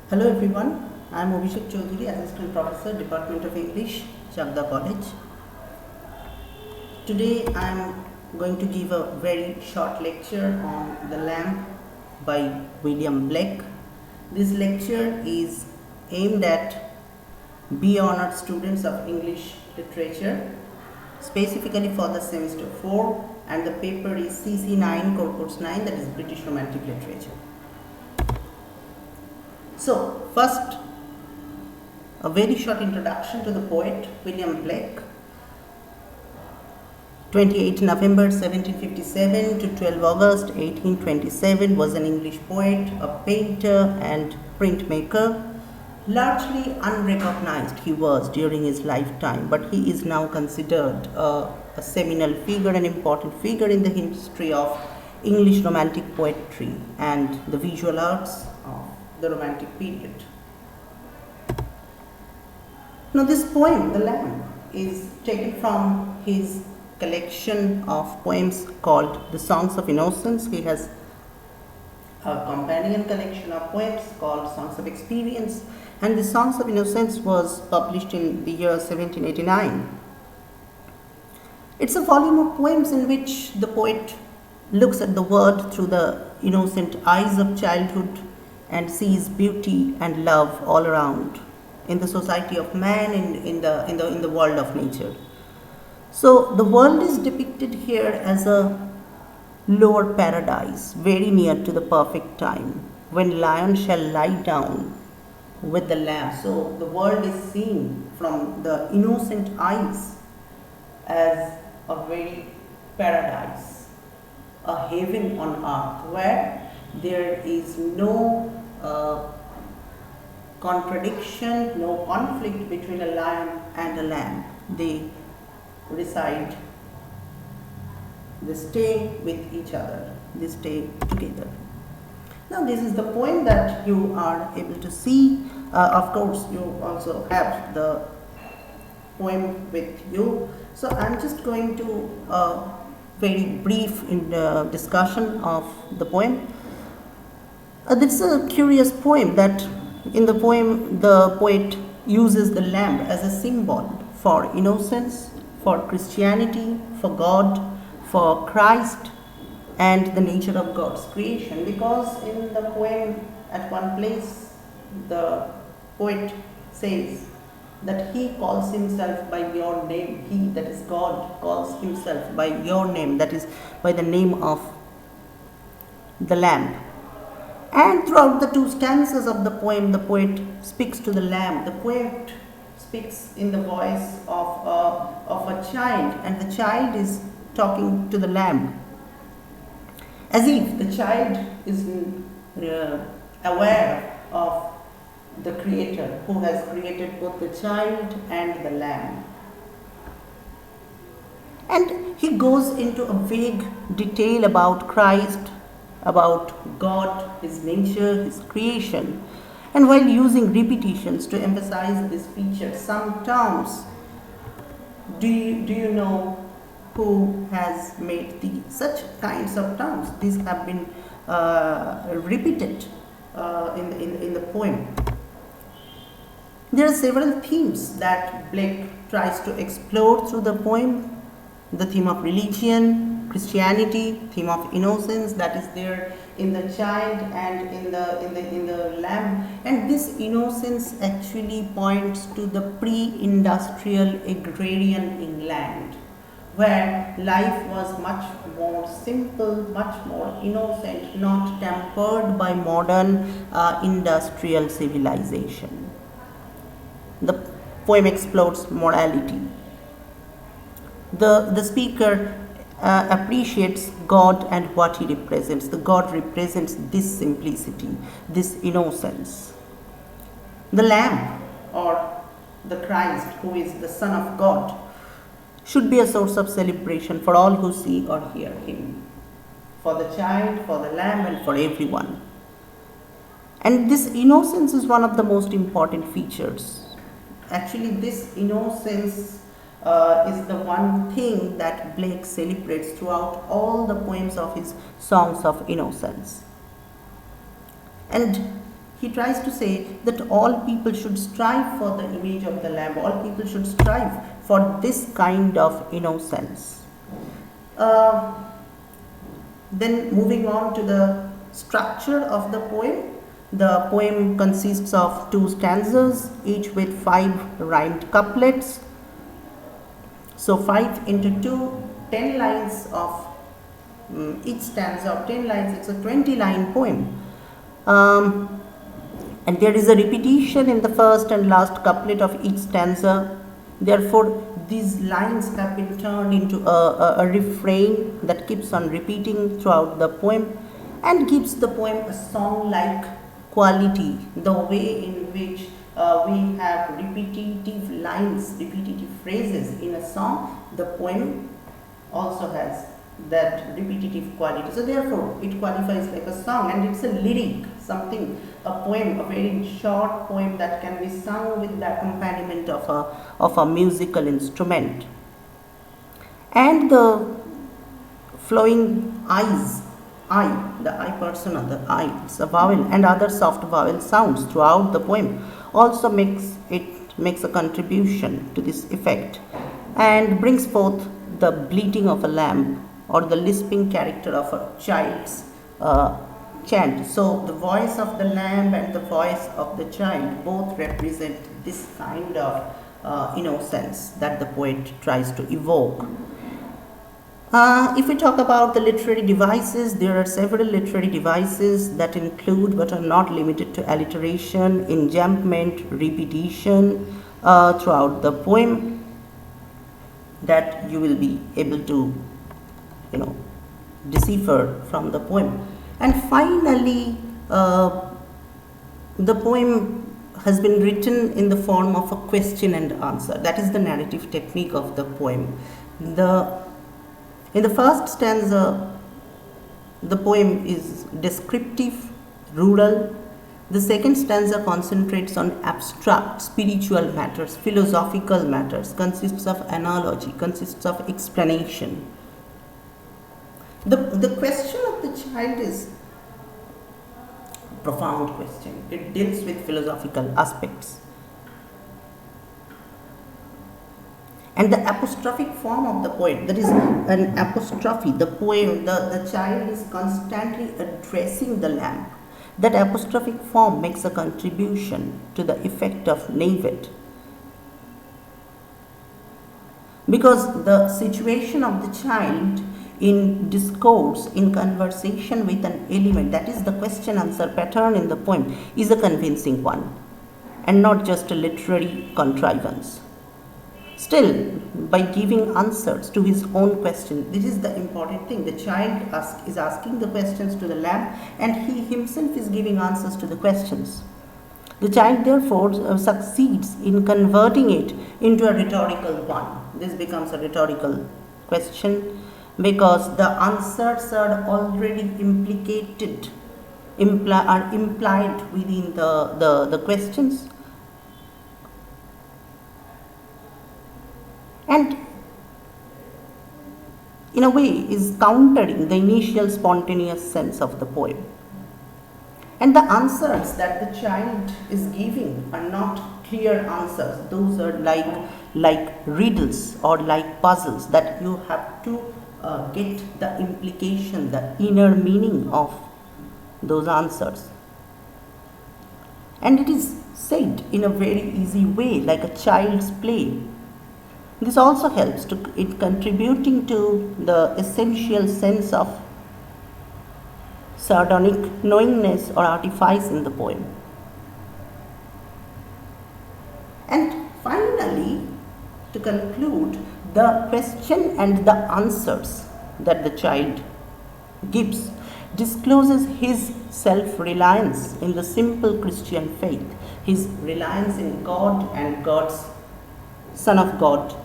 Hello everyone, I am Abhishekchowdhury818, Assistant Professor, Department of English, Chavda College. Today I am going to give a very short lecture on The Lamp by William Blake. This lecture is aimed at B Honored students of English Literature, specifically for the semester 4, and the paper is CC9, Core Course 9, that is British Romantic Literature. So, first, a very short introduction to the poet William Blake. 28 November 1757 to 12 August 1827 was an English poet, a painter and printmaker. Largely unrecognized he was during his lifetime, but he is now considered a seminal figure, an important figure in the history of English Romantic poetry and the visual arts of the Romantic period. Now this poem, The Lamp, is taken from his collection of poems called The Songs of Innocence. He has a companion collection of poems called Songs of Experience, and The Songs of Innocence was published in the year 1789. It's a volume of poems in which the poet looks at the world through the innocent eyes of childhood and sees beauty and love all around in the society of man, in the world of nature. So the world is depicted here as a lower paradise, very near to the perfect time, when lion shall lie down with the lamb. So the world is seen from the innocent eyes as a very paradise, a heaven on earth, where there is no contradiction, no conflict between a lion and a lamb. They reside, they stay with each other, they stay together. Now this is the poem that you are able to see. Of course, you also have the poem with you. So I'm just going to very brief in the discussion of the poem. This is a curious poem that in the poem the poet uses the lamp as a symbol for innocence, for Christianity, for God, for Christ and the nature of God's creation, because in the poem at one place the poet says that he calls himself by your name. He, that is God, calls himself by your name, that is by the name of the lamp. And throughout the two stanzas of the poem, the poet speaks to the lamb. The poet speaks in the voice of a child, and the child is talking to the lamb, as if the child is aware of the Creator who has created both the child and the lamb. And he goes into a vague detail about Christ, about God, His nature, His creation, and while using repetitions to emphasize this feature, some terms, do you know who has made such kinds of terms? These have been repeated in the poem. There are several themes that Blake tries to explore through the poem. The theme of religion, Christianity, theme of innocence that is there in the child and in the lamb, and this innocence actually points to the pre-industrial agrarian England, where life was much more simple, much more innocent, not tempered by modern industrial civilization. The poem explores morality. The speaker appreciates God and what he represents. The God represents this simplicity, this innocence. The Lamb, or the Christ, who is the Son of God, should be a source of celebration for all who see or hear him, for the child, for the Lamb, and for everyone. And this innocence is one of the most important features. Actually, this innocence is the one thing that Blake celebrates throughout all the poems of his Songs of Innocence. And he tries to say that all people should strive for the image of the Lamb, all people should strive for this kind of innocence. Then moving on to the structure of the poem consists of 2 stanzas, each with 5 rhymed couplets. So 5 into 2, 10 lines of each stanza of 10 lines, it's a 20-line poem. And there is a repetition in the first and last couplet of each stanza. Therefore, these lines have been turned into a refrain that keeps on repeating throughout the poem and gives the poem a song-like quality. The way in which we have repetitive lines, repetitive phrases in a song, the poem also has that repetitive quality. So therefore, it qualifies like a song, and it's a lyric, a poem, a very short poem that can be sung with the accompaniment of a musical instrument. And the flowing the I persona, the I, it's a vowel, and other soft vowel sounds throughout the poem also makes a contribution to this effect and brings forth the bleating of a lamb or the lisping character of a child's chant. So the voice of the lamb and the voice of the child both represent this kind of innocence that the poet tries to evoke. If we talk about the literary devices, there are several literary devices that include but are not limited to alliteration, enjambment, repetition throughout the poem that you will be able to decipher from the poem. And finally, the poem has been written in the form of a question and answer. That is the narrative technique of the poem. In the first stanza, the poem is descriptive, rural. The second stanza concentrates on abstract spiritual matters, philosophical matters, consists of analogy, consists of explanation. The question of the child is a profound question. It deals with philosophical aspects. And the apostrophic form of the poet, that is an apostrophe, the child is constantly addressing the lamb. That apostrophic form makes a contribution to the effect of naivete. Because the situation of the child in discourse, in conversation with an element, that is the question-answer pattern in the poem, is a convincing one and not just a literary contrivance. Still, by giving answers to his own question, this is the important thing. The child is asking the questions to the lamb, and he himself is giving answers to the questions. The child therefore succeeds in converting it into a rhetorical one. This becomes a rhetorical question because the answers are already implied within the questions. And in a way is countering the initial spontaneous sense of the poem. And the answers that the child is giving are not clear answers. Those are like riddles or like puzzles that you have to get the implication, the inner meaning of those answers. And it is said in a very easy way, like a child's play. This also helps in contributing to the essential sense of sardonic knowingness or artifice in the poem. And finally, to conclude, the question and the answers that the child gives discloses his self-reliance in the simple Christian faith, his reliance in God and God's Son of God,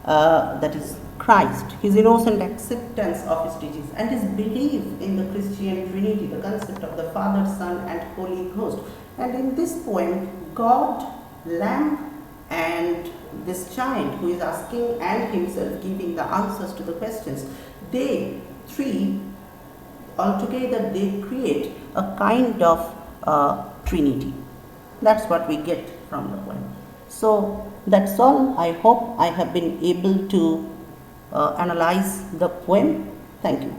that is Christ, his innocent acceptance of his teachings, and his belief in the Christian Trinity, the concept of the Father, Son, and Holy Ghost. And in this poem, God, Lamb, and this child who is asking and himself giving the answers to the questions, they three altogether they create a kind of trinity. That's what we get from the poem. So that's all. I hope I have been able to analyze the poem. Thank you.